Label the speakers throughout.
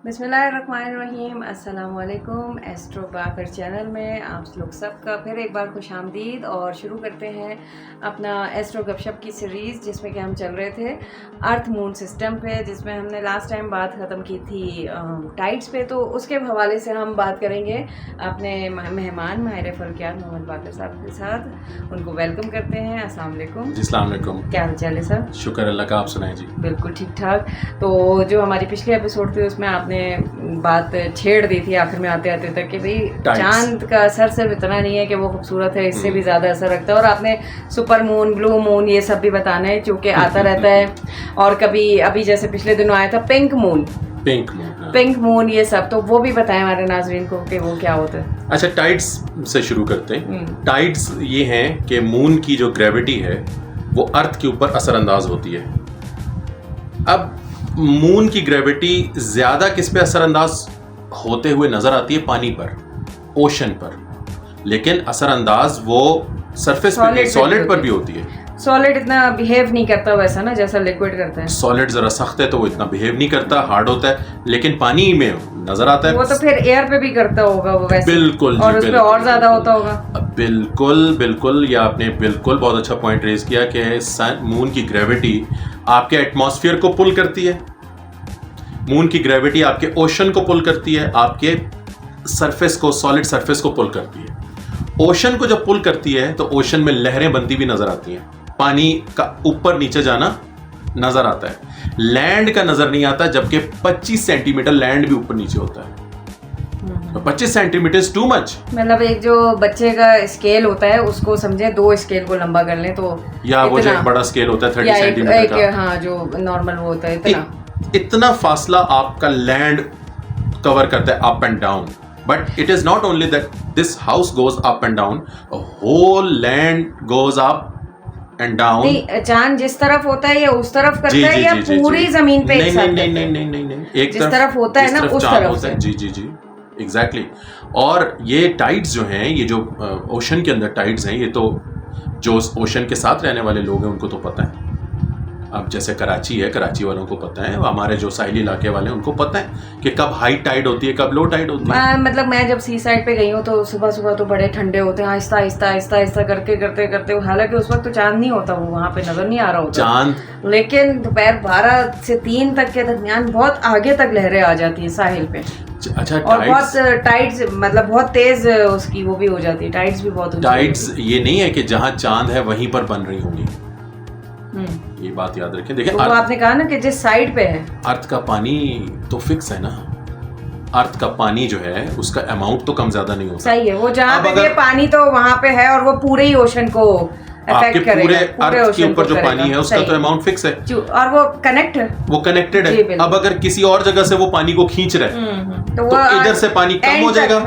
Speaker 1: बिस्मिल्लाहिर्रहमानिर्रहीम। अस्सलामुअलैकुम। एस्ट्रो बाकर चैनल में आप लोग सबका फिर एक बार खुशामदीद। और शुरू करते हैं अपना एस्ट्रो गपशप की सीरीज़, जिसमें कि हम चल रहे थे अर्थ मून सिस्टम पे, जिसमें हमने लास्ट टाइम बात ख़त्म की थी टाइड्स पे। तो उसके हवाले से हम बात करेंगे अपने मेहमान माहिर फल्कियात मोहम्मद बाकर साहब के साथ। उनको वेलकम करते हैं। अस्सलाम वालेकुम।
Speaker 2: अस्सलाम वालेकुम।
Speaker 1: क्या हाल चाल है सर?
Speaker 2: शुक्र अल्लाह का, आप सुनाएं जी।
Speaker 1: बिल्कुल ठीक ठाक। तो जो हमारी पिछली एपिसोड थी उसमें आपने बात छेड़ दी थी आखिर में आते आते तक कि भाई चांद का असर सिर्फ इतना नहीं है कि वो खूबसूरत है, इससे भी ज़्यादा असर रखता है। और आपने सुपर मून, ब्लू मून, ये सब भी बताना है क्योंकि आता रहता है। और कभी अभी जैसे पिछले दिनों आया था पिंक मून, ये सब, तो वो भी बताएं हमारे नाजरीन को कि वो क्या होता है।
Speaker 2: अच्छा, टाइड्स से शुरू करते हैं। टाइड्स ये हैं कि मून की जो ग्रेविटी है वो अर्थ के ऊपर असरअंदाज होती है। अब मून की ग्रेविटी ज्यादा किस पे असरअंदाज होते हुए नजर आती है? पानी पर, ओशन पर। लेकिन असरअंदाज वो सरफेस पे, सॉलिड पर भी होती है।
Speaker 1: सॉलिड इतना बिहेव नहीं करता वैसा ना जैसा लिक्विड करता है।
Speaker 2: सॉलिड जरा सख्त है तो वो इतना बिहेव नहीं करता, हार्ड होता है, लेकिन पानी में नजर आता है।
Speaker 1: वो तो फिर एयर पे भी करता होगा वो वैसे।
Speaker 2: बिल्कुल,
Speaker 1: और उसमें और ज्यादा होता होगा।
Speaker 2: बिल्कुल, या आपने बिल्कुल बहुत अच्छा पॉइंट रेज किया कि मून की ग्रेविटी आपके एटमॉस्फेयर को पुल करती है, मून की ग्रेविटी आपके ओशन को पुल करती है, आपके सरफेस को, सॉलिड सरफेस को पुल करती है। ओशन को जब पुल करती है तो ओशन में लहरें बनती भी नजर आती हैं, पानी का ऊपर नीचे जाना नजर आता है। लैंड का नजर नहीं आता, जबकि 25 सेंटीमीटर लैंड भी ऊपर नीचे होता है। तो 25 सेंटीमीटर इज टू मच।
Speaker 1: मतलब एक जो बच्चे का स्केल होता है उसको समझे, 2 स्केल को लंबा कर ले तो,
Speaker 2: या वो जो एक बड़ा स्केल होता है 30 सेंटीमीटर का,
Speaker 1: हाँ, जो नॉर्मल वो होता है,
Speaker 2: इतना फासला आपका लैंड कवर करता है up and down. But it is not only that this house goes up and down, whole land goes up and down.
Speaker 1: नहीं, चांद जिस तरफ होता है या उस तरफ करता है, या पूरी जमीन पे एक साथ?
Speaker 2: नहीं, एक
Speaker 1: जिस तरफ होता है ना उस तरफ से।
Speaker 2: जी, एग्जैक्टली। और ये टाइड्स जो हैं, ये जो ओशन के अंदर टाइड्स हैं, ये तो जो ओशन के साथ रहने वाले लोग हैं उनको तो पता है। अब जैसे कराची है, कराची वालों को पता है, हमारे जो साहिली इलाके वाले हैं उनको पता है कि कब हाई टाइड होती है, कब लो टाइड होती है।
Speaker 1: मतलब मैं जब सी साइड पे गई हूँ तो सुबह सुबह तो बड़े ठंडे होते हैं, आहिस्ता आहिस्ता करते, हालांकि उस वक्त तो चांद नहीं होता, वो वहाँ पे नजर नहीं आ रहा होता
Speaker 2: चांद,
Speaker 1: लेकिन दोपहर 12 से 3 तक के दरमियान बहुत आगे तक लहरें आ जाती है साहिल पे।
Speaker 2: अच्छा,
Speaker 1: और बहुत टाइड्स, मतलब बहुत तेज उसकी वो भी हो जाती है, टाइड्स भी बहुत।
Speaker 2: टाइड्स ये नहीं है कि जहाँ चांद है वहीं पर बन रही होंगी, ये बात याद रखें। देखिए,
Speaker 1: तो आपने कहा ना कि जिस साइड पे है,
Speaker 2: अर्थ का पानी तो फिक्स है ना। अर्थ का पानी जो है उसका अमाउंट तो कम ज्यादा नहीं होता।
Speaker 1: सही है, वो जहाँ पे ये पानी तो वहाँ पे है, और वो पूरे ही ओशन को
Speaker 2: आपके पूरे अर्थ के ऊपर जो पानी है उसका तो अमाउंट फिक्स है, और
Speaker 1: वो कनेक्टेड
Speaker 2: है। अब अगर किसी और जगह से वो पानी को खींच रहा है तो इधर से पानी कम हो जाएगा,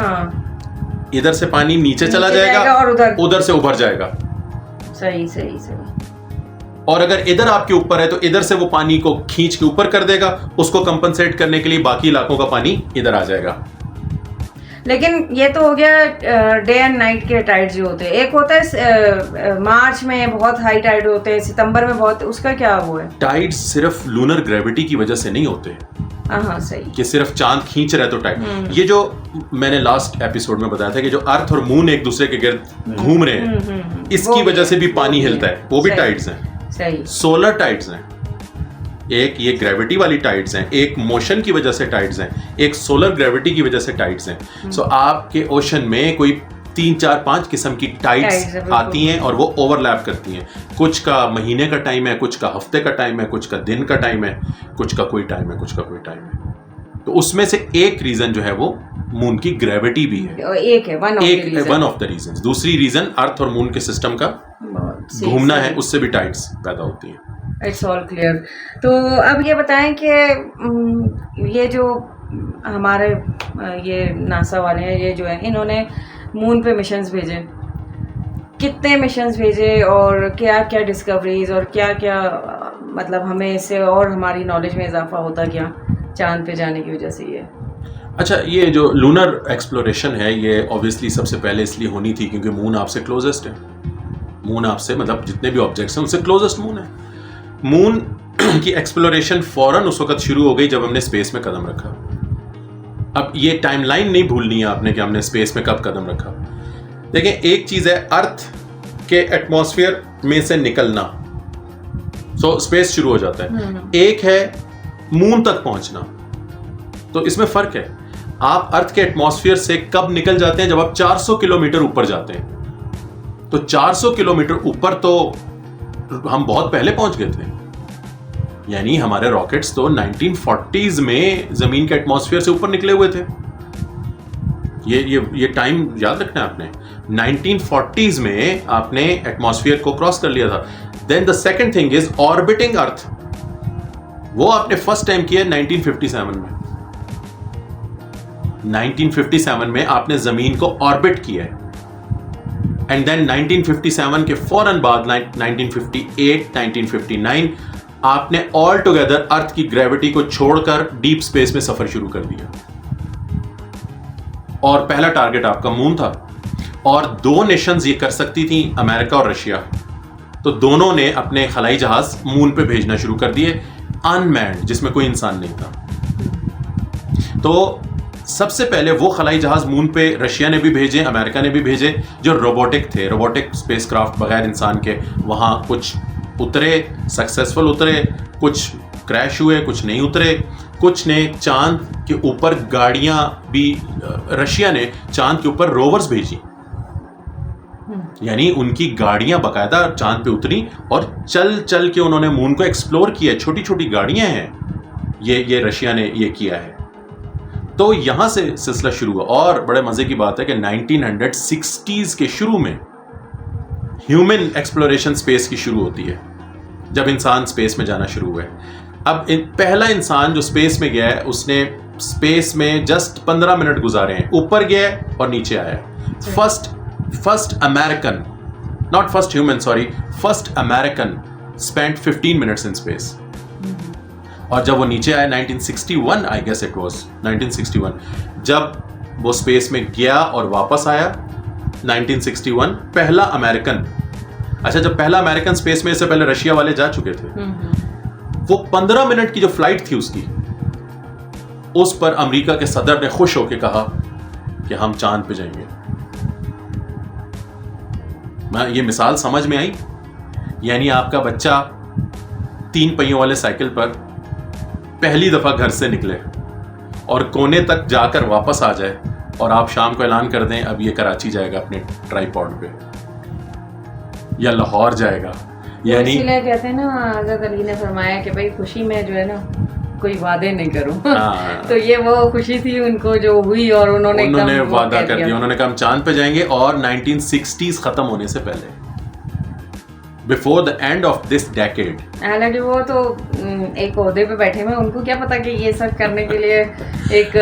Speaker 2: इधर से पानी नीचे चला जाएगा और उधर से उभर जाएगा।
Speaker 1: सही।
Speaker 2: और अगर इधर आपके ऊपर है तो इधर से वो पानी को खींच के ऊपर कर देगा, उसको कंपनसेट करने के लिए बाकी इलाकों का पानी इधर आ जाएगा।
Speaker 1: लेकिन ये तो हो गया डे एंड नाइट के टाइड जो होते हैं। एक होता है मार्च में बहुत हाई टाइड होते हैं, सितंबर में बहुत, उसका क्या वो है?
Speaker 2: टाइड सिर्फ लूनर ग्रेविटी की वजह से नहीं होते।
Speaker 1: हाँ, सही,
Speaker 2: कि सिर्फ चांद खींच रहा है तो टाइड। ये जो मैंने लास्ट एपिसोड में बताया था कि जो अर्थ और मून एक दूसरे के गिर्द घूम रहे हैं, इसकी वजह से भी पानी हिलता है, वो भी टाइड्स हैं।
Speaker 1: सही।
Speaker 2: सोलर टाइड्स हैं, एक ये ग्रेविटी वाली टाइड्स हैं, एक मोशन की वजह से टाइड्स हैं, एक सोलर ग्रेविटी की वजह से टाइड्स हैं। सो आपके ओशन में कोई 3, 4, 5 किस्म की टाइड्स आती हैं और वो ओवरलैप करती हैं। कुछ का महीने का टाइम है, कुछ का हफ्ते का टाइम है, कुछ का दिन का टाइम है, कुछ का कोई टाइम है, कुछ का कोई टाइम है। तो उसमें से एक रीजन जो है वो मून की ग्रेविटी भी है,
Speaker 1: एक है,
Speaker 2: वन ऑफ द रीजन। दूसरी रीजन अर्थ और मून के सिस्टम का घूमना है, उससे भी टाइड्स पैदा होती हैं।
Speaker 1: It's all clear. तो अब ये बताएं कि ये जो हमारे ये नासा वाले हैं, ये जो है, इन्होंने मून पे मिशंस भेजे, कितने मिशंस भेजे और क्या क्या डिस्कवरीज और क्या क्या, मतलब हमें इससे और हमारी नॉलेज में इजाफा होता क्या चांद पे जाने की वजह से? ये
Speaker 2: अच्छा, ये जो लूनर एक्सप्लोरेशन है ये ऑब्वियसली सबसे पहले इसलिए होनी थी क्योंकि मून आपसे क्लोजेस्ट है। मून आपसे, मतलब जितने भी ऑब्जेक्ट्स हैं उनसे क्लोजेस्ट मून है। मून की एक्सप्लोरेशन फौरन उस वक्त शुरू हो गई जब हमने स्पेस में कदम रखा। अब ये टाइमलाइन नहीं भूलनी है आपने कि हमने स्पेस में कब कदम रखा। देखें, एक चीज है अर्थ के एटमॉस्फेयर में से निकलना, सो स्पेस शुरू हो जाता है, एक है मून तक पहुंचना। तो इसमें फर्क है, आप अर्थ के एटमॉस्फेयर से कब निकल जाते हैं, जब आप 400 किलोमीटर ऊपर जाते हैं। तो 400 किलोमीटर ऊपर तो हम बहुत पहले पहुंच गए थे, यानी हमारे रॉकेट्स तो 1940s में जमीन के एटमॉस्फेयर से ऊपर निकले हुए थे। ये टाइम याद रखना है आपने, 1940s में आपने एटमॉस्फेयर को क्रॉस कर लिया था। Then the second thing is orbiting earth, वो आपने फर्स्ट टाइम किया 1957 में। 1957 में आपने जमीन को ऑर्बिट किया है, एंड देन 1957 के फौरन बाद 1958, 1959 आपने ऑल टुगेदर अर्थ की ग्रेविटी को छोड़कर डीप स्पेस में सफर शुरू कर दिया, और पहला टारगेट आपका मून था। और दो नेशंस ये कर सकती थी, अमेरिका और रशिया, तो दोनों ने अपने खलाई जहाज मून पे भेजना शुरू कर दिए, अनमैन्ड, जिसमें कोई इंसान नहीं था। तो सबसे पहले वो खलाई जहाज मून पे रशिया ने भी भेजे, अमेरिका ने भी भेजे, जो रोबोटिक थे, रोबोटिक स्पेसक्राफ्ट बगैर इंसान के। वहां कुछ उतरे, सक्सेसफुल उतरे, कुछ क्रैश हुए, कुछ नहीं उतरे, कुछ ने चांद के ऊपर गाड़ियां भी, रशिया ने चांद के ऊपर रोवर्स भेजी, यानी उनकी गाड़ियां बकायदा चांद पे उतरी और चल चल के उन्होंने मून को एक्सप्लोर किया। छोटी छोटी गाड़ियां हैं, ये रशिया ने ये किया है। तो यहां से सिलसिला शुरू हुआ, और बड़े मजे की बात है कि 1960s के शुरू में ह्यूमन एक्सप्लोरेशन स्पेस की शुरू होती है, जब इंसान स्पेस में जाना शुरू हुआ है। अब पहला इंसान जो स्पेस में गया है, उसने स्पेस में जस्ट 15 मिनट गुजारे हैं, ऊपर गया और नीचे आया। First American, not first human, sorry, first American spent 15 minutes in space. और जब वो नीचे आया 1961, आई गेस इट वाज 1961, जब वो स्पेस में गया और वापस आया 1961, पहला अमेरिकन। अच्छा, जब पहला अमेरिकन स्पेस में, इससे पहले रशिया वाले जा चुके थे, वो 15 मिनट की जो फ्लाइट थी उसकी, उस पर अमेरिका के सदर ने खुश होकर कहा कि हम चांद पे जाएंगे। ये मिसाल समझ में आई? यानी आपका बच्चा 3 पहियों वाले साइकिल पर पहली दफा घर से निकले और कोने तक जाकर वापस आ जाए, और आप शाम को ऐलान कर दें अब ये कराची जाएगा अपने ट्राईपॉड पे, या लाहौर जाएगा। यानी
Speaker 1: इसीलिए कहते हैं ना, हज़रत अली ने फरमाया कि भाई खुशी में जो है ना कोई वादे नहीं करूं। तो ये वो खुशी थी उनको जो हुई, और उन्होंने
Speaker 2: वादा कर दिया। उन्होंने कहा हम चांद पे जाएंगे, और 1960s खत्म होने से पहले, before the end of this decade.
Speaker 1: हालांकि वो तो एक ओहदे पे बैठे हुए, उनको क्या पता कि ये सब करने के लिए एक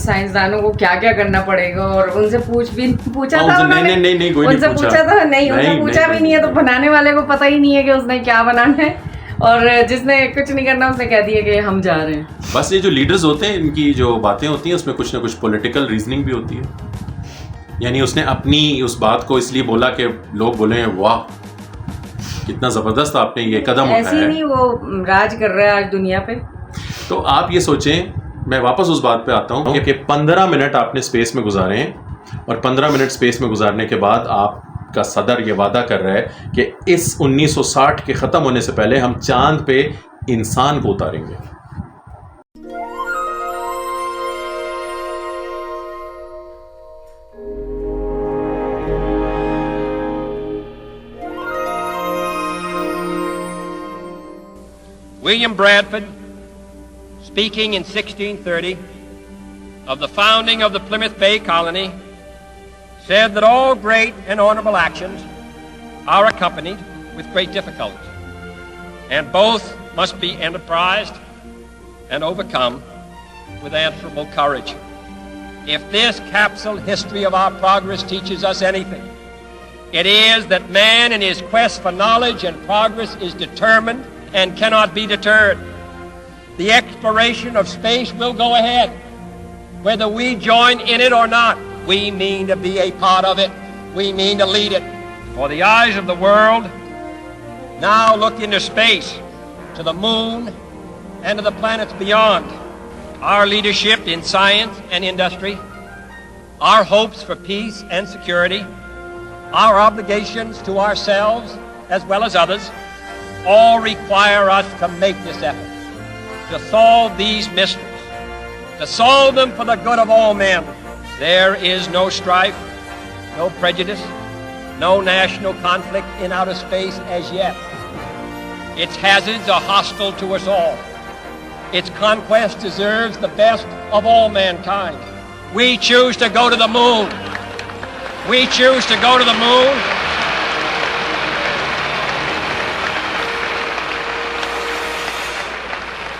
Speaker 1: साइंसदानों को क्या क्या करना पड़ेगा। और उनसे पूछा था उन्होंने,
Speaker 2: नहीं
Speaker 1: उनसे पूछा था, नहीं उनसे पूछा भी नहीं है। तो बनाने वाले को पता ही नहीं है कि उसने क्या बनाना है, और जिसने कुछ नहीं करना उसने कह दिया कि हम जा रहे हैं।
Speaker 2: बस ये जो लीडर्स होते हैं, इनकी जो बातें होती हैं, उसमें कुछ ना कुछ पॉलिटिकल रीजनिंग भी होती है। यानी उसने अपनी उस बात को इसलिए बोला कि लोग बोले वाह कितना जबरदस्त आपने ये कदम उठाया है।
Speaker 1: ऐसे नहीं वो राज कर रहा है आज दुनिया पे।
Speaker 2: तो आप ये सोचें, मैं वापस उस बात पे आता हूँ कि 15 मिनट आपने स्पेस में गुजारे हैं, और 15 मिनट स्पेस में गुजारने के बाद आपका सदर ये वादा कर रहा है कि इस 1960 के ख़त्म होने से पहले हम चांद पे इंसान को उतारेंगे।
Speaker 3: William Bradford, speaking in 1630 of the founding of the Plymouth Bay Colony, said that all great and honorable actions are accompanied with great difficulty, and both must be enterprised and overcome with answerable courage. If this capsule history of our progress teaches us anything, it is that man in his quest for knowledge and progress is determined and cannot be deterred. The exploration of space will go ahead. Whether we join in it or not, we mean to be a part of it. We mean to lead it. For the eyes of the world now look into space, to the moon and to the planets beyond. our leadership in science and industry, our hopes for peace and security, our obligations to ourselves as well as others, all require us to make this effort, to solve these mysteries, to solve them for the good of all men. There is no strife, no prejudice, no national conflict in outer space as yet. Its hazards are hostile to us all. Its conquest deserves the best of all mankind. We choose to go to the moon. We choose to go to the moon.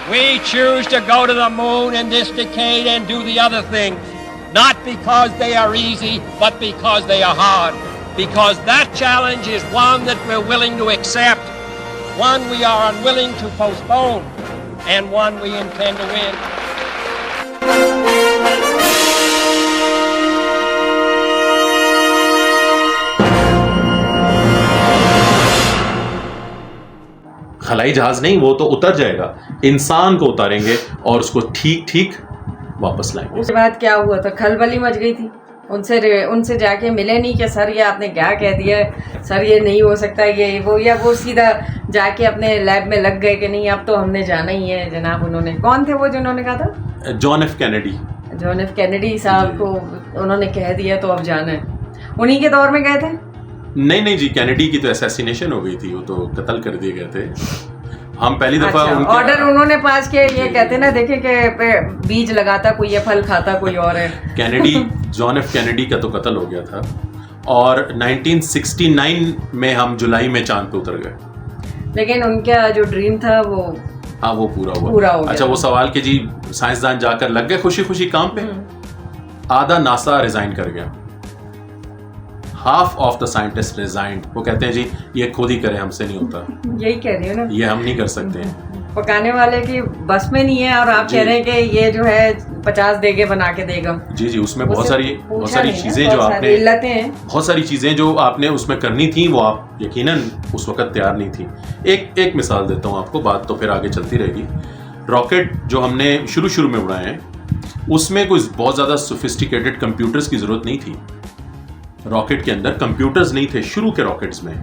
Speaker 3: We choose to go to the moon in this decade and do the other things, not because they are easy, but because they are hard. Because that challenge is one that we're willing to accept, one we are unwilling to postpone, and one we intend to win.
Speaker 2: खलाई जहाज नहीं, वो तो उतर जाएगा, इंसान को उतारेंगे और उसको ठीक ठीक वापस लाएंगे।
Speaker 1: उसके बाद क्या हुआ था, खलबली मच गई थी। उनसे जाके मिले नहीं कि सर ये आपने क्या कह दिया, सर ये नहीं हो सकता, ये वो, या वो सीधा जाके अपने लैब में लग गए कि नहीं अब तो हमने जाना ही है जनाब। उन्होंने, कौन थे वो जिन्होंने कहा था?
Speaker 2: John F Kennedy.
Speaker 1: John F Kennedy साहब को उन्होंने कह दिया तो अब जाना है। उन्हीं के दौर में गए थे?
Speaker 2: नहीं जी, कैनेडी की तो असैसिनेशन हो गई थी, वो तो कत्ल कर दिए गए थे। हम पहली दफा
Speaker 1: ऑर्डर उन्होंने पास किया, ये कहते ना देखे कि बीज लगाता कोई है, फल खाता कोई और है।
Speaker 2: कैनेडी, जॉन एफ कैनेडी का तो कत्ल हो गया था और 1969 में हम जुलाई में चांद पे उतर गए।
Speaker 1: लेकिन उनका जो ड्रीम था वो,
Speaker 2: हाँ, वो पूरा
Speaker 1: हो गया।
Speaker 2: अच्छा, वो सवाल के जी साइंसदान जाकर लग गए खुशी खुशी काम पे। आधा नासा रिजाइन कर गया, half of the scientist resigned. वो कहते हैं जी ये खुद ही करें, हमसे नहीं होता।
Speaker 1: यही कह रही हूँ ना,
Speaker 2: ये हम नहीं कर सकते हैं,
Speaker 1: पकाने वाले की बस में नहीं है। और आप कह रहे हैं कि ये जो है 50 देगे बना के देगा।
Speaker 2: जी, उसमें बहुत सारी चीजें जो आपने, बहुत सारी चीजें जो आपने उसमें करनी थी, वो आप यकीनन उस वक्त तैयार नहीं थी। एक मिसाल देता हूँ आपको, बात तो फिर आगे चलती रहेगी। रॉकेट जो हमने शुरू में उड़ाए हैं, उसमें कोई बहुत ज्यादा सोफिस्टिकेटेड कंप्यूटर्स की जरूरत नहीं थी। रॉकेट के अंदर कंप्यूटर्स नहीं थे शुरू के रॉकेट्स में।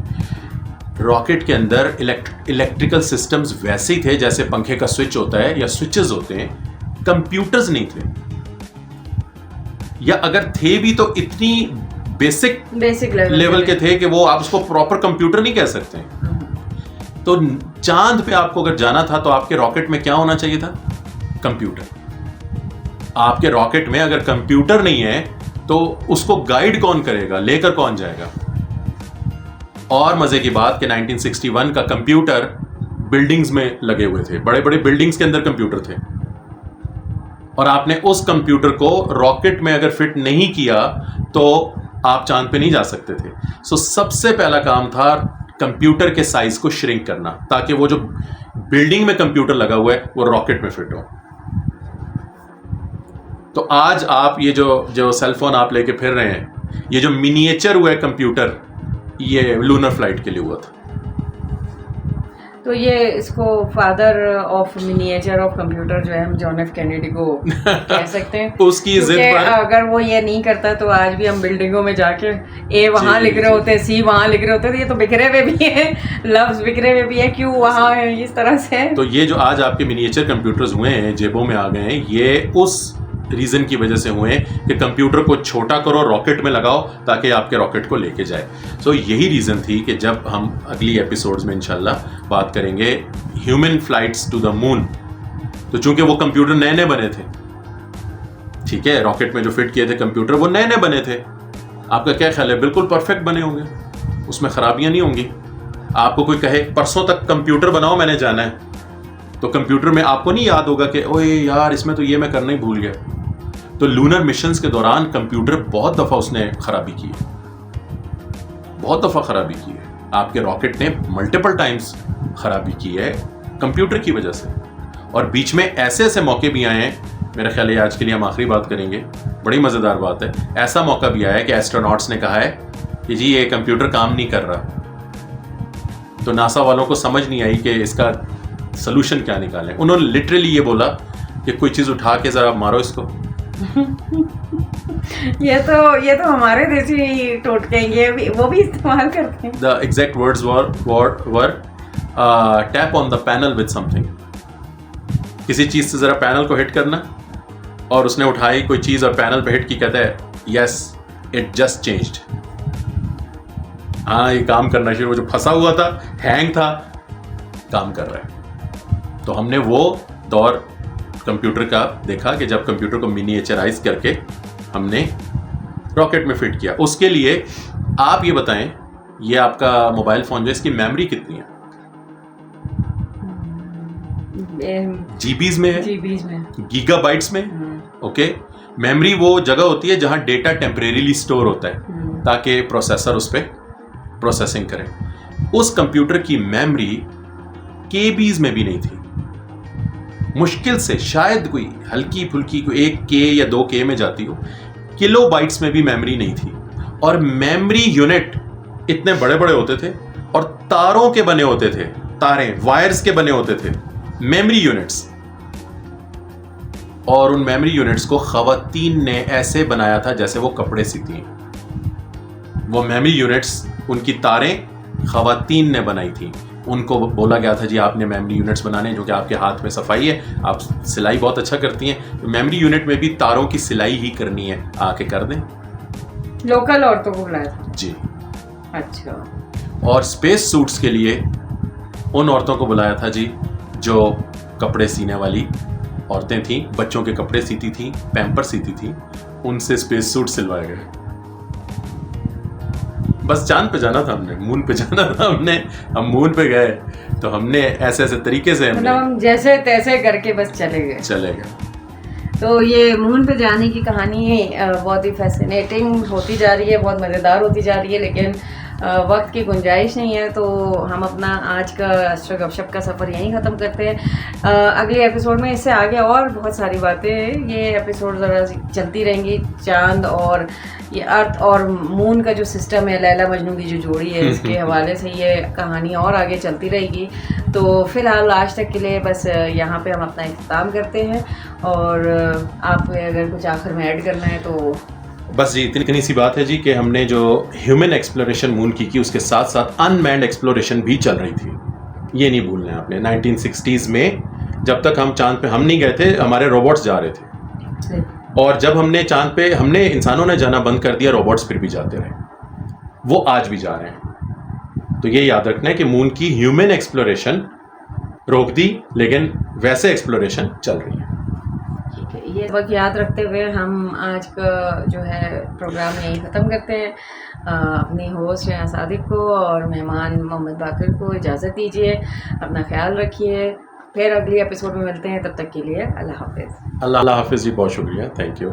Speaker 2: रॉकेट के अंदर इलेक्ट्रिकल सिस्टम्स वैसे ही थे जैसे पंखे का स्विच होता है या स्विचेस होते हैं, कंप्यूटर्स नहीं थे, या अगर थे भी तो इतनी बेसिक लेवल के थे कि वो आप उसको प्रॉपर कंप्यूटर नहीं कह सकते। तो चांद पे आपको अगर जाना था तो आपके रॉकेट में क्या होना चाहिए था? कंप्यूटर। आपके रॉकेट में अगर कंप्यूटर नहीं है तो उसको गाइड कौन करेगा, लेकर कौन जाएगा? और मजे की बात कि 1961 का कंप्यूटर बिल्डिंग्स में लगे हुए थे, बड़े बड़े बिल्डिंग्स के अंदर कंप्यूटर थे, और आपने उस कंप्यूटर को रॉकेट में अगर फिट नहीं किया तो आप चांद पे नहीं जा सकते थे। सो सबसे पहला काम था कंप्यूटर के साइज को श्रिंक करना, ताकि वो जो बिल्डिंग में कंप्यूटर लगा हुआ है वो रॉकेट में फिट हो। तो आज आप ये जो सेल फोन आप लेके फिर रहे हैं, ये जो मिनिएचर हुआ है कंप्यूटर, ये लूनर फ्लाइट के लिए हुआ था।
Speaker 1: तो ये इसको father of miniature of computer जो है हम जॉन एफ कैनेडी को कह सकते हैं।
Speaker 2: उसकी जिद पर
Speaker 1: अगर वो ये नहीं करता तो आज भी हम बिल्डिंगों में जाके ए वहाँ लिख रहे होते, सी वहाँ लिख रहे होते। तो ये तो बिखरे हुए भी हैं, लफ्ज बिखरे हुए भी है, क्यों वहाँ है, इस तरह से।
Speaker 2: तो ये जो आज आपके मिनिएचर कंप्यूटर्स हुए हैं, जेबों में आ गए हैं, ये उस रीजन की वजह से हुए कि कंप्यूटर को छोटा करो, रॉकेट में लगाओ ताकि आपके रॉकेट को लेके जाए। सो यही रीजन थी कि जब हम अगली एपिसोड्स में इंशाल्लाह बात करेंगे human flights to the moon, तो चूंकि वो कंप्यूटर नए नए बने थे, ठीक है, रॉकेट में जो फिट किए थे कंप्यूटर वो नए नए बने थे। आपका क्या ख्याल है, बिल्कुल परफेक्ट बने होंगे, उसमें खराबियां नहीं होंगी? आपको कोई कहे परसों तक कंप्यूटर बनाओ मैंने जाना है, तो कंप्यूटर में आपको नहीं याद होगा कि ओए यार इसमें तो ये मैं करना ही भूल गया। तो लूनर मिशंस के दौरान कंप्यूटर बहुत दफा उसने खराबी की है, बहुत दफा खराबी की है। आपके रॉकेट ने मल्टीपल टाइम्स खराबी की है कंप्यूटर की वजह से। और बीच में ऐसे ऐसे मौके भी आए हैं, मेरा ख्याल है आज के लिए हम आखिरी बात करेंगे, बड़ी मजेदार बात है। ऐसा मौका भी आया है कि एस्ट्रोनॉट्स ने कहा है कि जी ये कंप्यूटर काम नहीं कर रहा, तो नासा वालों को समझ नहीं आई कि इसका सोल्यूशन क्या निकालें। उन्होंने लिटरली ये बोला कि कोई चीज़ उठा के ज़रा मारो इसको।
Speaker 1: ये तो हमारे देसी टोटके ये वो भी इस्तेमाल करते हैं।
Speaker 2: The exact words were tap on the panel with something. किसी चीज़ से ज़रा पैनल को हिट करना, और उसने उठाई कोई चीज़ और पैनल पे हिट की, कहता है यस इट जस्ट चेंज्ड। हाँ, ये काम करना शुरू, जो फंसा हुआ था, हैंग था, काम कर रहा है। तो हमने वो दौर कंप्यूटर का देखा कि जब कंप्यूटर को मिनिएचराइज करके हमने रॉकेट में फिट किया। उसके लिए आप ये बताएं, ये आपका मोबाइल फ़ोन जो, इसकी मेमोरी कितनी है? जीबीज में है,
Speaker 1: जीबीज में,
Speaker 2: गीगाबाइट्स में। ओके, मेमोरी वो जगह होती है जहां डेटा टेम्परेरीली स्टोर होता है ताकि प्रोसेसर उस पर प्रोसेसिंग करे। उस कंप्यूटर की मेमोरी केबीज में भी नहीं थी। मुश्किल से शायद कोई हल्की फुल्की कोई 1K या 2K में जाती हो, किलोबाइट्स में भी मेमोरी नहीं थी। और मेमोरी यूनिट इतने बड़े बड़े होते थे और तारों के बने होते थे, तारें वायर्स के बने होते थे मेमोरी यूनिट्स। और उन मेमोरी यूनिट्स को खवातीन ने ऐसे बनाया था जैसे वो कपड़े सीती हैं। वो मेमोरी यूनिट्स, उनकी तारें खवातीन ने बनाई थी। उनको बोला गया था जी आपने मेमोरी यूनिट्स बनाने, जो कि आपके हाथ में सफाई है, आप सिलाई बहुत अच्छा करती हैं, तो मेमोरी यूनिट में भी तारों की सिलाई ही करनी है, आके कर दें।
Speaker 1: लोकल औरतों को बुलाया था
Speaker 2: जी।
Speaker 1: अच्छा।
Speaker 2: और स्पेस सूट्स के लिए उन औरतों को बुलाया था जी जो कपड़े सीने वाली औरतें थीं, बच्चों के कपड़े सीती थीं, पैम्पर सीती थीं, उनसे स्पेस सूट सिलवाए गए। बस चांद पे जाना था हमने, मून पे जाना था हमने, हम मून पे गए तो हमने ऐसे ऐसे तरीके से
Speaker 1: हम जैसे तैसे करके बस चले गए। तो ये मून पे जाने की कहानी बहुत ही फैसिनेटिंग होती जा रही है, बहुत मज़ेदार होती जा रही है, लेकिन वक्त की गुंजाइश नहीं है, तो हम अपना आज का एस्ट्रो गपशप का सफ़र यहीं ख़त्म करते हैं। अगले एपिसोड में इससे आगे और बहुत सारी बातें, ये एपिसोड ज़रा चलती रहेंगी। चांद और ये अर्थ और मून का जो सिस्टम है, लैला मजनू की जो जोड़ी है, इसके हवाले से ये कहानी और आगे चलती रहेगी। तो फ़िलहाल आज तक के लिए बस यहाँ पे हम अपना इख्तिताम करते हैं, और आप अगर कुछ आखिर में ऐड करना है तो
Speaker 2: बस जी इतनी सी बात है जी कि हमने जो ह्यूमन एक्सप्लोरेशन मून की उसके साथ साथ अनमैन्ड एक्सप्लोरेशन भी चल रही थी। ये नहीं भूलना है आपने। 1960s में जब तक हम चांद पे हम नहीं गए थे, हमारे रोबोट्स जा रहे थे, और जब हमने चांद पे हमने इंसानों ने जाना बंद कर दिया, रोबोट्स फिर भी जाते रहे, वो आज भी जा रहे हैं। तो ये याद रखना है कि मून की ह्यूमन एक्सप्लोरेशन रोक दी, लेकिन वैसे एक्सप्लोरेशन चल रही है।
Speaker 1: ये वक्त याद रखते हुए हम आज का जो है प्रोग्राम यहीं ख़त्म करते हैं। अपनी होस्ट यहाँ सादिक को और मेहमान मोहम्मद बाकर को इजाज़त दीजिए। अपना ख्याल रखिए, फिर अगली एपिसोड में मिलते हैं। तब तक के लिए अल्लाह हाफिज़।
Speaker 2: अल्लाह हाफिज़ जी, बहुत शुक्रिया, थैंक यू।